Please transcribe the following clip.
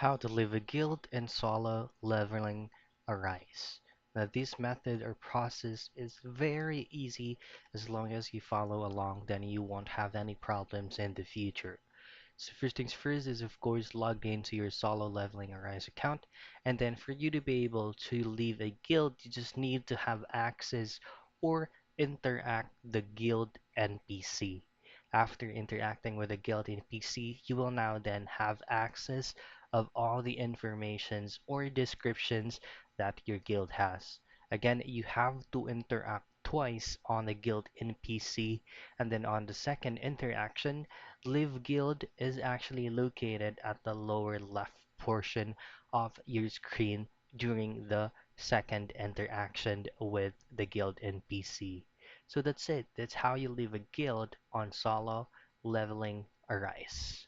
How to leave a guild and solo leveling arise. Now, this method or process is very easy as long as you follow along, then you won't have any problems in the future. So first things first is of course log into your solo leveling arise account, and then for you to be able to leave a guild, you just need to have access or interact the guild NPC. After interacting with the guild NPC, you will now then have access of all the informations or descriptions that your guild has. Again, you have to interact twice on the guild NPC, and then on the second interaction, Live Guild is actually located at the lower left portion of your screen during the second interaction with the guild NPC. So that's it. That's how you leave a guild on solo leveling Arise.